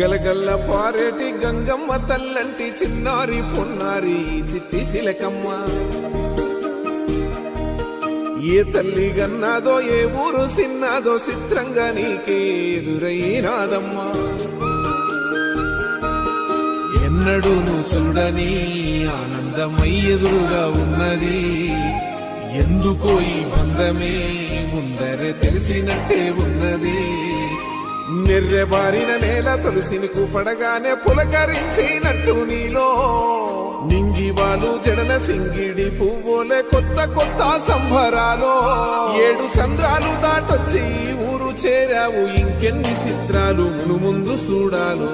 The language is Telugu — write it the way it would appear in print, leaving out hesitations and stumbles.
గలగల్ల పారేటి గంగమ్మ తల్లంటి చిన్నారి పొన్నారి చిట్టి చిలకమ్మ. ఏ తల్లి గన్నాదో ఏ ఊరు సిన్నాదో చిత్రంగా నీకే ఎదురైనాదమ్మా. ఎన్నడూ నువ్వు చూడని ఆనందమై ఎదురుగా ఉన్నది. ఎందుకో ఈ బంధమే ముందరే తెలిసినట్టే ఉన్నది. నెర్రెబారిన నేల తులసిని పడగానే పులకరించినట్టు నీలో నింగివాలు జడన సింగిడి పువ్వులే కొత్త కొత్త సంబరాలో. 7 సంద్రాలు దాటొచ్చి ఊరు చేరావు, ఇంకెన్ని చిత్రాలు ముందు చూడాలో.